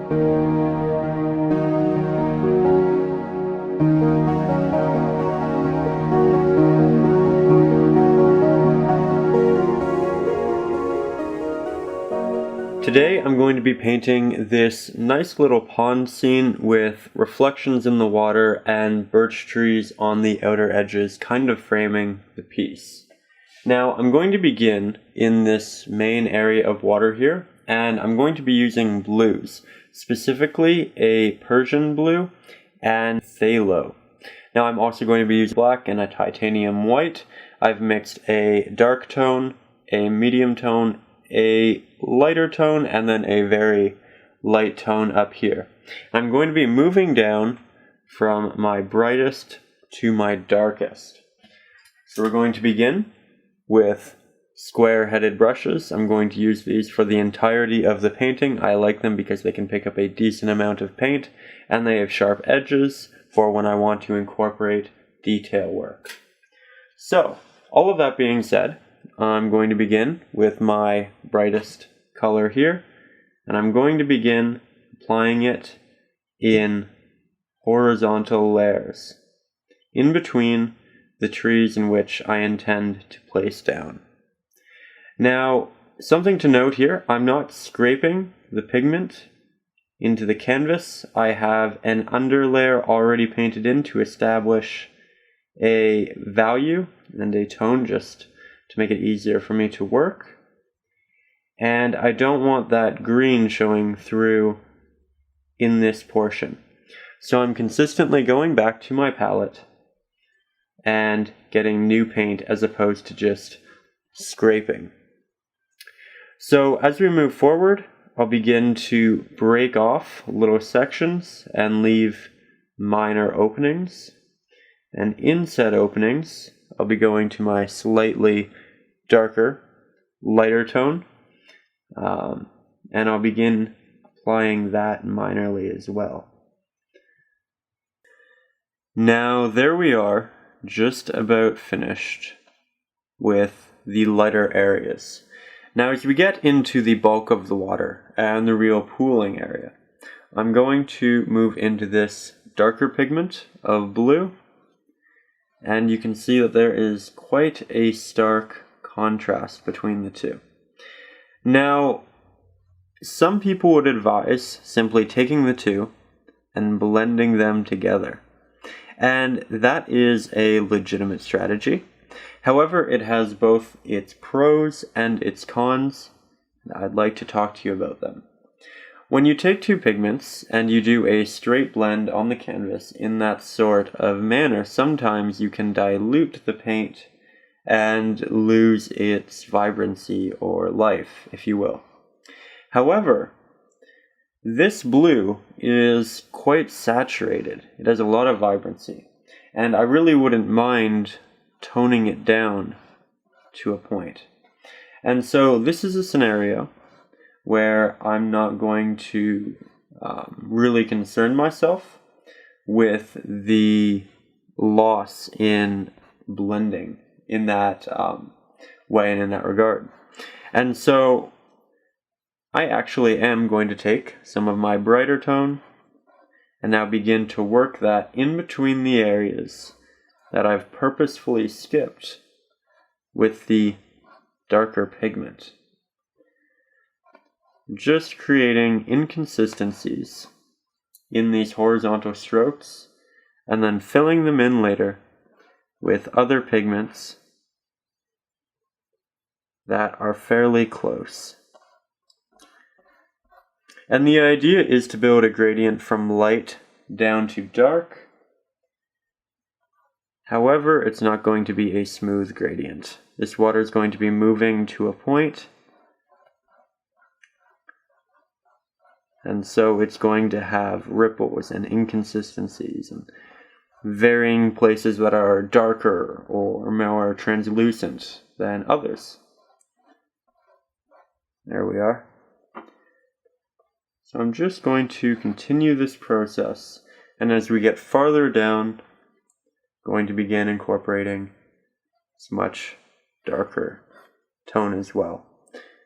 Today I'm going to be painting this nice little pond scene with reflections in the water and birch trees on the outer edges, kind of framing the piece. Now I'm going to begin in this main area of water here, and I'm going to be using blues, specifically a Persian blue and phthalo. Now I'm also going to be using black and a titanium white. I've mixed a dark tone, a medium tone, a lighter tone, and then a very light tone up here. I'm going to be moving down from my brightest to my darkest. So we're going to begin with square-headed brushes. I'm going to use these for the entirety of the painting. I like them because they can pick up a decent amount of paint, and they have sharp edges for when I want to incorporate detail work. So, all of that being said, I'm going to begin with my brightest color here, and I'm going to begin applying it in horizontal layers in between the trees in which I intend to place down. Now, something to note here, I'm not scraping the pigment into the canvas. I have an underlayer already painted in to establish a value and a tone just to make it easier for me to work. And I don't want that green showing through in this portion. So I'm consistently going back to my palette and getting new paint as opposed to just scraping. So as we move forward, I'll begin to break off little sections and leave minor openings. And in said openings, I'll be going to my slightly darker, lighter tone, and I'll begin applying that minorly as well. Now there we are, just about finished with the lighter areas. Now as we get into the bulk of the water and the real pooling area, I'm going to move into this darker pigment of blue, and you can see that there is quite a stark contrast between the two. Now, some people would advise simply taking the two and blending them together, and that is a legitimate strategy. However, it has both its pros and its cons. I'd like to talk to you about them. When you take two pigments and you do a straight blend on the canvas in that sort of manner, sometimes you can dilute the paint and lose its vibrancy or life, if you will. However, this blue is quite saturated. It has a lot of vibrancy, and I really wouldn't mind toning it down to a point. And so this is a scenario where I'm not going to really concern myself with the loss in blending in that way and in that regard. And so I actually am going to take some of my brighter tone and now begin to work that in between the areas that I've purposefully skipped with the darker pigment. Just creating inconsistencies in these horizontal strokes and then filling them in later with other pigments that are fairly close. And the idea is to build a gradient from light down to dark. However, it's not going to be a smooth gradient. This water is going to be moving to a point, and so it's going to have ripples and inconsistencies and varying places that are darker or more translucent than others. There we are. So I'm just going to continue this process, and as we get farther down, going to begin incorporating this much darker tone as well.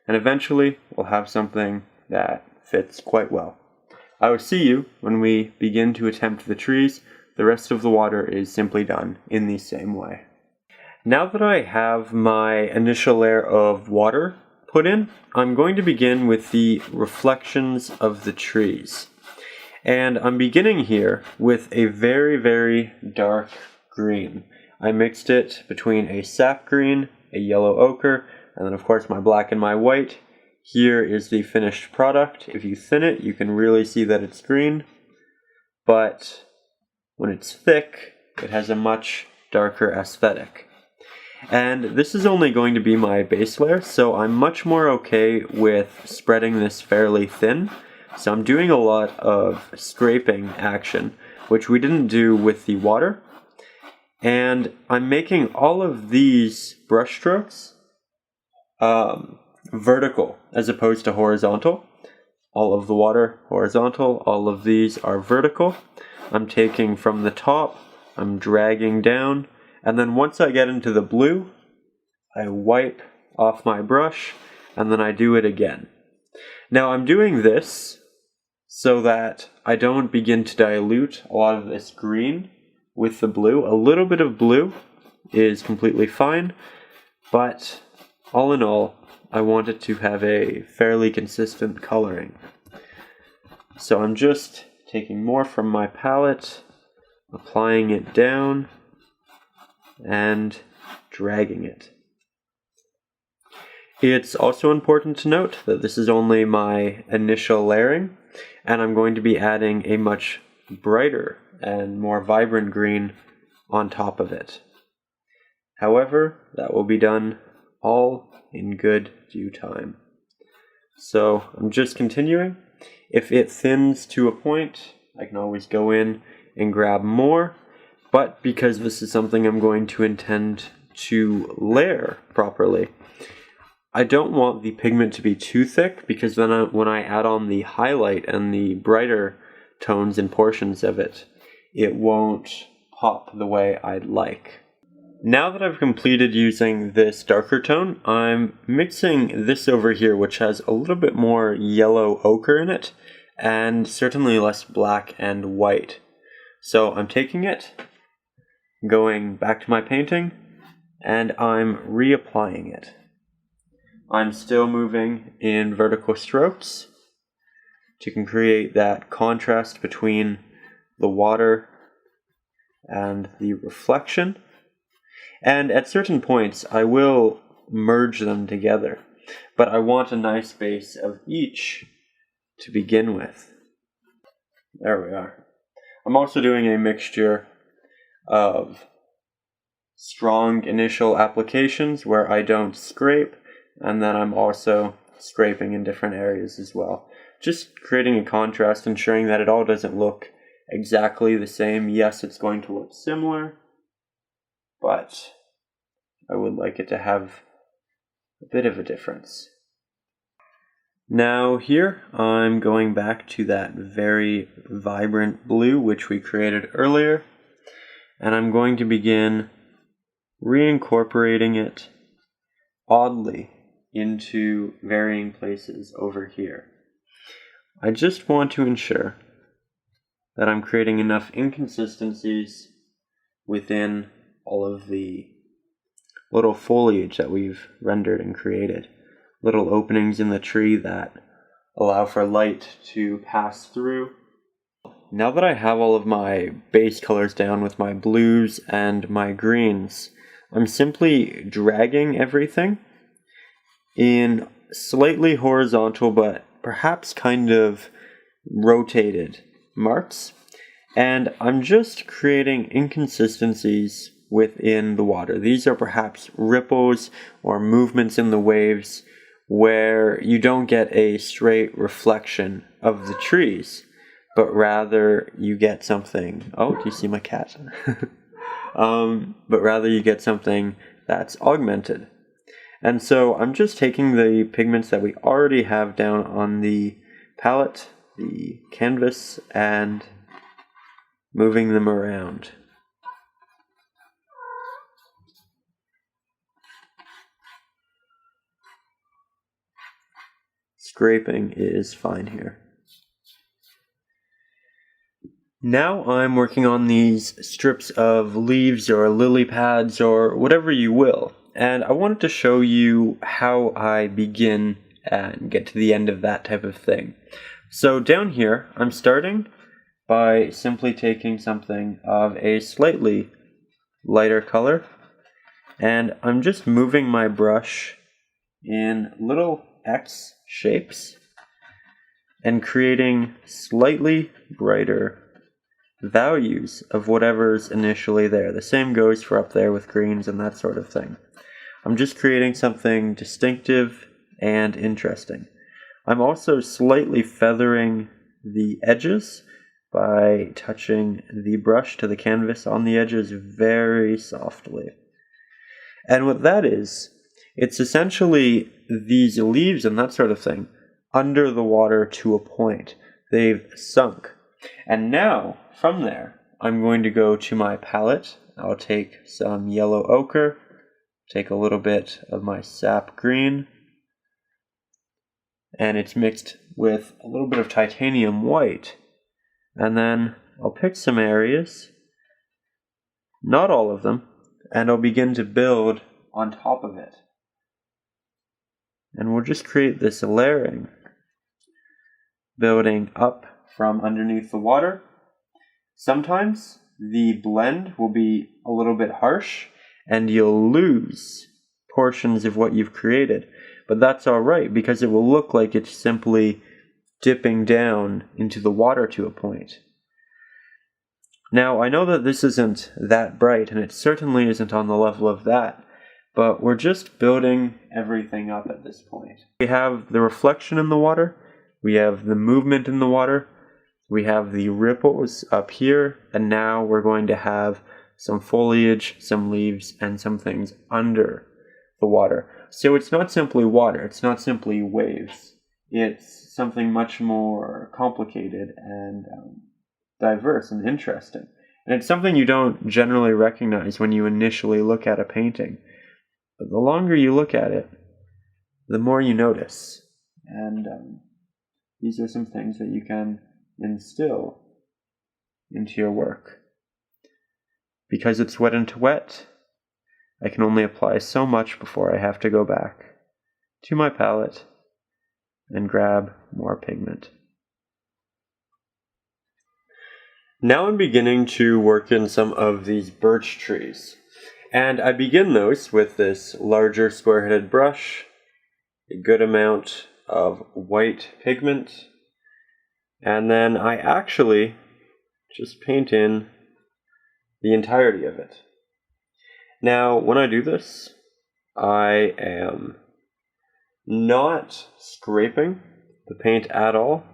And eventually we'll have something that fits quite well. I will see you when we begin to attempt the trees. The rest of the water is simply done in the same way. Now that I have my initial layer of water put in, I'm going to begin with the reflections of the trees. And I'm beginning here with a very, very dark green. I mixed it between a sap green, a yellow ochre, and then of course my black and my white. Here is the finished product. If you thin it, you can really see that it's green, but when it's thick, it has a much darker aesthetic. And this is only going to be my base layer, so I'm much more okay with spreading this fairly thin. So I'm doing a lot of scraping action, which we didn't do with the water. And I'm making all of these brush strokes vertical as opposed to horizontal. All of the water horizontal, all of these are vertical. I'm taking from the top, I'm dragging down, and then once I get into the blue, I wipe off my brush, and then I do it again. Now I'm doing this so that I don't begin to dilute a lot of this green with the blue. A little bit of blue is completely fine, but all in all, I want it to have a fairly consistent coloring. So I'm just taking more from my palette, applying it down, and dragging it. It's also important to note that this is only my initial layering, and I'm going to be adding a much brighter and more vibrant green on top of it. However, that will be done all in good due time. So I'm just continuing. If it thins to a point, I can always go in and grab more, but because this is something I'm going to intend to layer properly, I don't want the pigment to be too thick, because then when I add on the highlight and the brighter tones and portions of it, it won't pop the way I'd like. Now that I've completed using this darker tone, I'm mixing this over here, which has a little bit more yellow ochre in it, and certainly less black and white. So I'm taking it, going back to my painting, and I'm reapplying it. I'm still moving in vertical strokes to create that contrast between the water and the reflection. And at certain points, I will merge them together, but I want a nice base of each to begin with. There we are. I'm also doing a mixture of strong initial applications where I don't scrape, and then I'm also scraping in different areas as well. Just creating a contrast, ensuring that it all doesn't look exactly the same. Yes, it's going to look similar, but I would like it to have a bit of a difference. Now here, I'm going back to that very vibrant blue which we created earlier, and I'm going to begin reincorporating it oddly into varying places over here. I just want to ensure that I'm creating enough inconsistencies within all of the little foliage that we've rendered and created. Little openings in the tree that allow for light to pass through. Now that I have all of my base colors down with my blues and my greens, I'm simply dragging everything in slightly horizontal but perhaps kind of rotated marks, and I'm just creating inconsistencies within the water. These are perhaps ripples or movements in the waves where you don't get a straight reflection of the trees, but rather you get something. Oh, do you see my cat? But rather you get something that's augmented. And so I'm just taking the pigments that we already have down on the palette, the canvas, and moving them around. Scraping is fine here. Now I'm working on these strips of leaves or lily pads or whatever you will, and I wanted to show you how I begin and get to the end of that type of thing. So down here, I'm starting by simply taking something of a slightly lighter color, and I'm just moving my brush in little X shapes and creating slightly brighter values of whatever's initially there. The same goes for up there with greens and that sort of thing. I'm just creating something distinctive and interesting. I'm also slightly feathering the edges by touching the brush to the canvas on the edges very softly. And what that is, it's essentially these leaves and that sort of thing under the water to a point. They've sunk. And now, from there, I'm going to go to my palette. I'll take some yellow ochre, take a little bit of my sap green, and it's mixed with a little bit of titanium white. And then I'll pick some areas, not all of them, and I'll begin to build on top of it. And we'll just create this layering, building up from underneath the water. Sometimes the blend will be a little bit harsh and you'll lose portions of what you've created. But that's alright, because it will look like it's simply dipping down into the water to a point. Now, I know that this isn't that bright, and it certainly isn't on the level of that, but we're just building everything up at this point. We have the reflection in the water, we have the movement in the water, we have the ripples up here, and now we're going to have some foliage, some leaves, and some things under the water. So it's not simply water, it's not simply waves. It's something much more complicated and diverse and interesting. And it's something you don't generally recognize when you initially look at a painting. But the longer you look at it, the more you notice. And these are some things that you can instill into your work. Because it's wet into wet, I can only apply so much before I have to go back to my palette and grab more pigment. Now I'm beginning to work in some of these birch trees. And I begin those with this larger square-headed brush, a good amount of white pigment, and then I actually just paint in the entirety of it. Now, when I do this, I am not scraping the paint at all.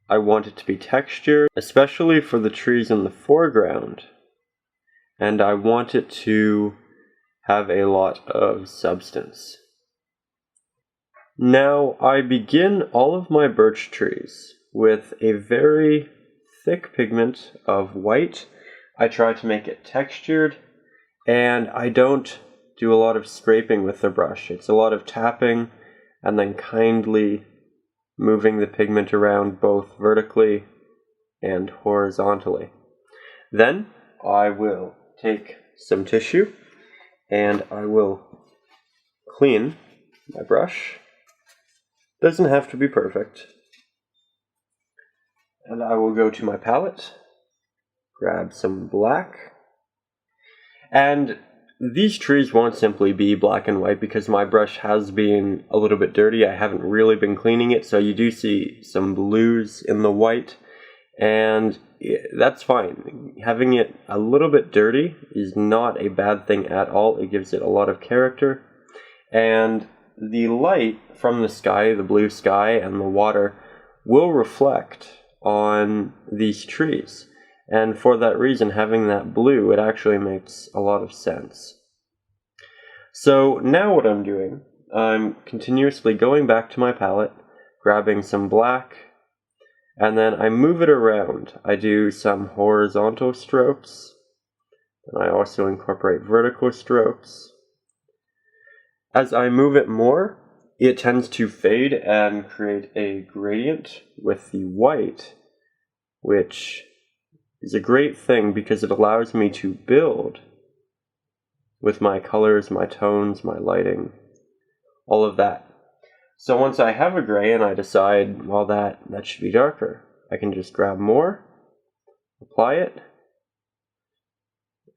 I want it to be textured, especially for the trees in the foreground. And I want it to have a lot of substance. Now, I begin all of my birch trees with a very thick pigment of white. I try to make it textured, and I don't do a lot of scraping with the brush. It's a lot of tapping and then kindly moving the pigment around both vertically and horizontally. Then I will take some tissue and I will clean my brush. Doesn't have to be perfect. And I will go to my palette, grab some black, and these trees won't simply be black and white because my brush has been a little bit dirty. I haven't really been cleaning it, so you do see some blues in the white, and that's fine. Having it a little bit dirty is not a bad thing at all. It gives it a lot of character, and the light from the sky, the blue sky and the water, will reflect on these trees. And for that reason, having that blue, it actually makes a lot of sense. So now what I'm doing, I'm continuously going back to my palette, grabbing some black, and then I move it around. I do some horizontal strokes, and I also incorporate vertical strokes. As I move it more, it tends to fade and create a gradient with the white, which is a great thing because it allows me to build with my colors, my tones, my lighting, all of that. So once I have a gray and I decide, well, that should be darker, I can just grab more, apply it,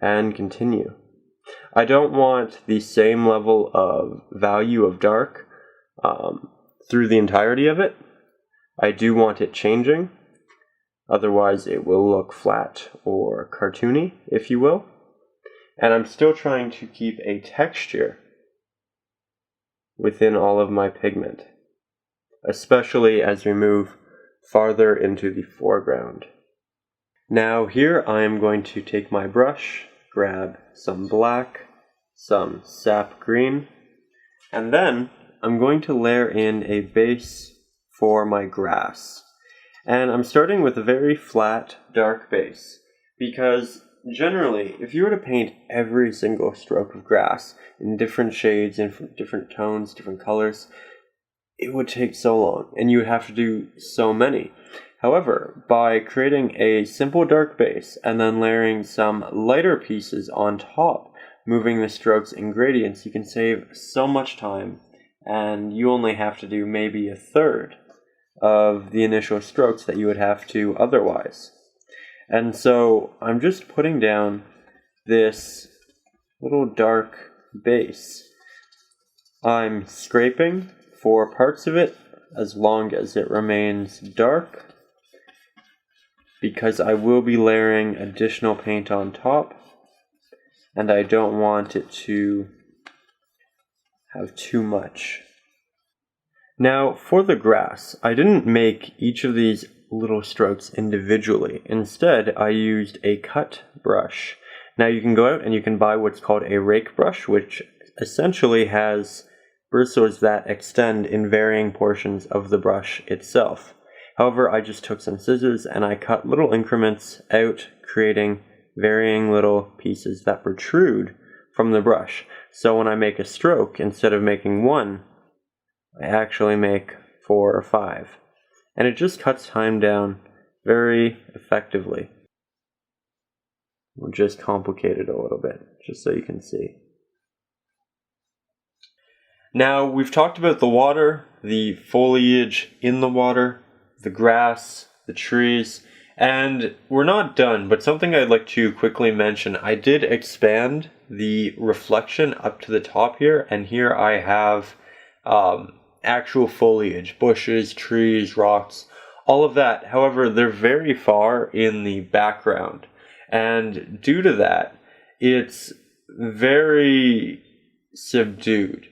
and continue. I don't want the same level of value of dark through the entirety of it. I do want it changing, otherwise it will look flat or cartoony, if you will. And I'm still trying to keep a texture within all of my pigment, especially as we move farther into the foreground. Now here I am going to take my brush, grab some black, some sap green, and then I'm going to layer in a base for my grass. And I'm starting with a very flat, dark base, because generally, if you were to paint every single stroke of grass in different shades, in different tones, different colors, it would take so long, and you would have to do so many. However, by creating a simple dark base and then layering some lighter pieces on top, moving the strokes in gradients, you can save so much time, and you only have to do maybe a third of the initial strokes that you would have to otherwise. And so I'm just putting down this little dark base. I'm scraping for parts of it as long as it remains dark, because I will be layering additional paint on top, and I don't want it to have too much. Now, for the grass, I didn't make each of these little strokes individually. Instead, I used a cut brush. Now, you can go out and you can buy what's called a rake brush, which essentially has bristles that extend in varying portions of the brush itself. However, I just took some scissors and I cut little increments out, creating varying little pieces that protrude from the brush. So when I make a stroke, instead of making one, I actually make 4 or 5. And it just cuts time down very effectively. We'll just complicate it a little bit, just so you can see. Now, we've talked about the water, the foliage in the water, the grass, the trees, and we're not done, but something I'd like to quickly mention. I did expand the reflection up to the top here, and here I have actual foliage, bushes, trees, rocks, all of that. However, they're very far in the background, and due to that, it's very subdued.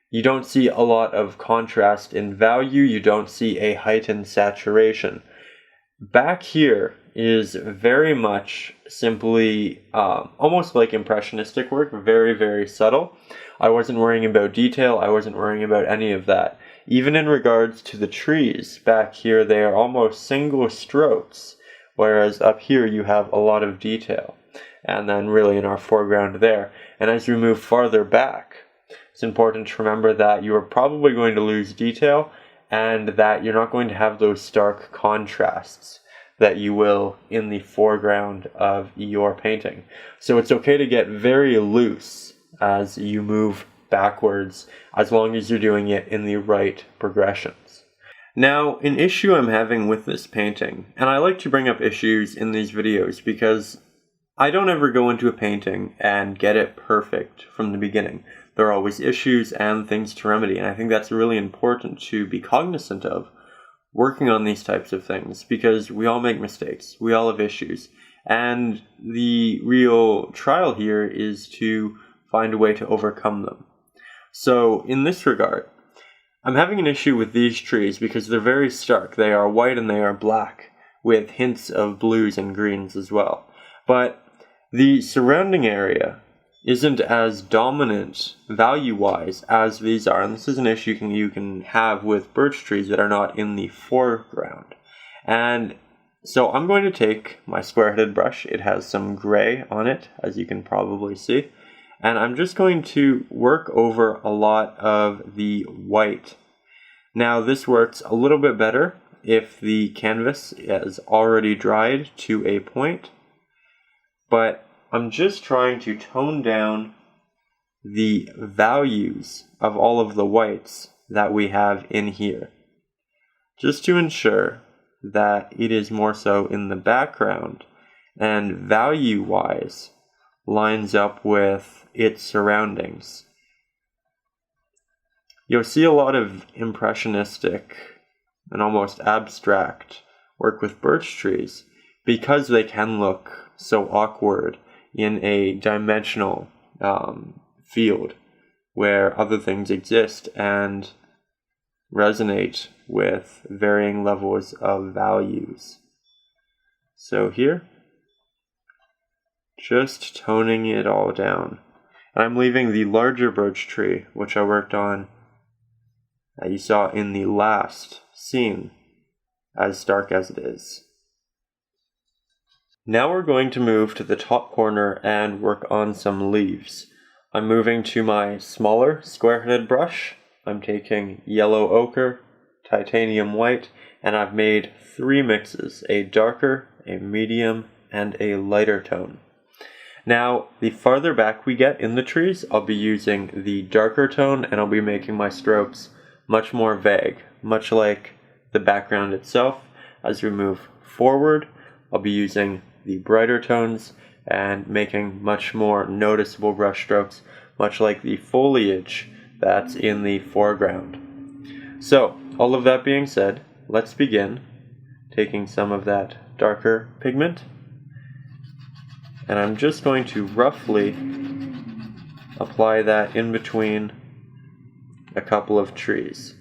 You don't see a lot of contrast in value, you don't see a heightened saturation. Back here is very much simply almost like impressionistic work, very, very subtle. I wasn't worrying about detail, I wasn't worrying about any of that. Even in regards to the trees, back here they are almost single strokes, whereas up here you have a lot of detail. And then really in our foreground there. And as we move farther back, it's important to remember that you are probably going to lose detail and that you're not going to have those stark contrasts that you will in the foreground of your painting. So it's okay to get very loose as you move backwards, as long as you're doing it in the right progressions. Now, an issue I'm having with this painting, and I like to bring up issues in these videos because I don't ever go into a painting and get it perfect from the beginning. There are always issues and things to remedy, and I think that's really important to be cognizant of working on these types of things, because we all make mistakes, we all have issues, and the real trial here is to find a way to overcome them. So in this regard, I'm having an issue with these trees because they're very stark. They are white and they are black, with hints of blues and greens as well. But the surrounding area isn't as dominant value-wise as these are, and this is an issue you can have with birch trees that are not in the foreground. And so I'm going to take my square-headed brush. It has some gray on it, as you can probably see, and I'm just going to work over a lot of the white. Now this works a little bit better if the canvas is already dried to a point, but I'm just trying to tone down the values of all of the whites that we have in here, just to ensure that it is more so in the background and value-wise lines up with its surroundings. You'll see a lot of impressionistic and almost abstract work with birch trees because they can look so awkward in a dimensional field where other things exist and resonate with varying levels of values. So here, just toning it all down. And I'm leaving the larger birch tree, which I worked on, that you saw in the last scene, as dark as it is. Now we're going to move to the top corner and work on some leaves. I'm moving to my smaller square-headed brush. I'm taking yellow ochre, titanium white, and I've made 3 mixes, a darker, a medium, and a lighter tone. Now, the farther back we get in the trees, I'll be using the darker tone and I'll be making my strokes much more vague, much like the background itself. As we move forward, I'll be using the brighter tones and making much more noticeable brush strokes, much like the foliage that's in the foreground. So, all of that being said, let's begin taking some of that darker pigment, and I'm just going to roughly apply that in between a couple of trees.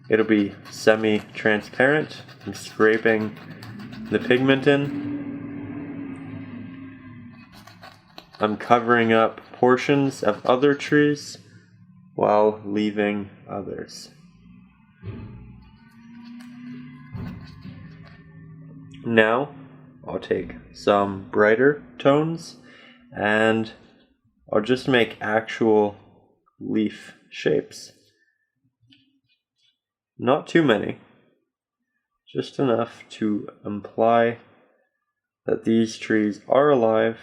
It'll be semi-transparent. I'm scraping the pigment in. I'm covering up portions of other trees while leaving others. Now, I'll take some brighter tones and I'll just make actual leaf shapes. Not too many, just enough to imply that these trees are alive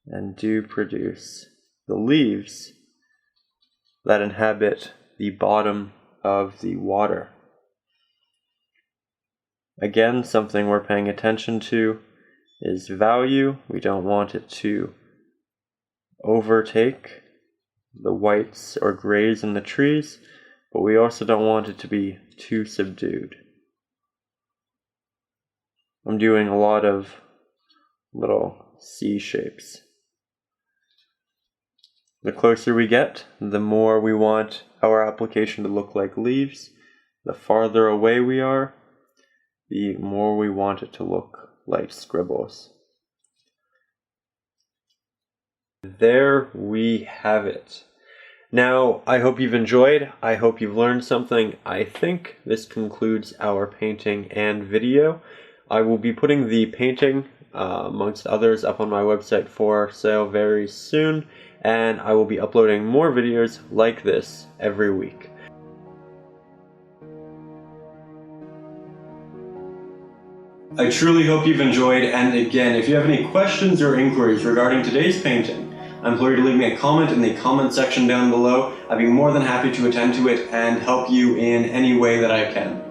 and do produce the leaves that inhabit the bottom of the water. Again, something we're paying attention to is value. We don't want it to overtake the whites or grays in the trees, but we also don't want it to be too subdued. I'm doing a lot of little C shapes. The closer we get, the more we want our application to look like leaves. The farther away we are, the more we want it to look like scribbles. There we have it. Now, I hope you've enjoyed. I hope you've learned something. I think this concludes our painting and video. I will be putting the painting, amongst others, up on my website for sale very soon, and I will be uploading more videos like this every week. I truly hope you've enjoyed, and again, if you have any questions or inquiries regarding today's painting, I implore you to leave me a comment in the comment section down below. I'd be more than happy to attend to it and help you in any way that I can.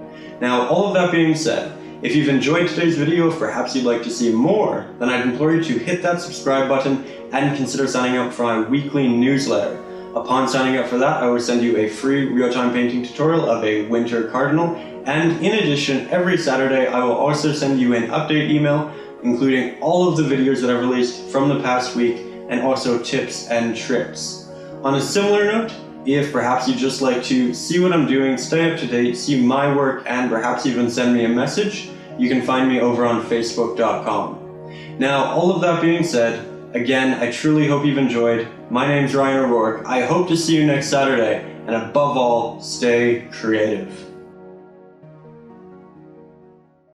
Now, all of that being said, if you've enjoyed today's video, if perhaps you'd like to see more, then I'd implore you to hit that subscribe button and consider signing up for my weekly newsletter. Upon signing up for that, I will send you a free real-time painting tutorial of a winter cardinal, and in addition, every Saturday I will also send you an update email including all of the videos that I've released from the past week and also tips and tricks. On a similar note, if perhaps you'd just like to see what I'm doing, stay up to date, see my work, and perhaps even send me a message, you can find me over on Facebook.com. Now, all of that being said, again, I truly hope you've enjoyed. My name's Ryan O'Rourke. I hope to see you next Saturday, and above all, stay creative.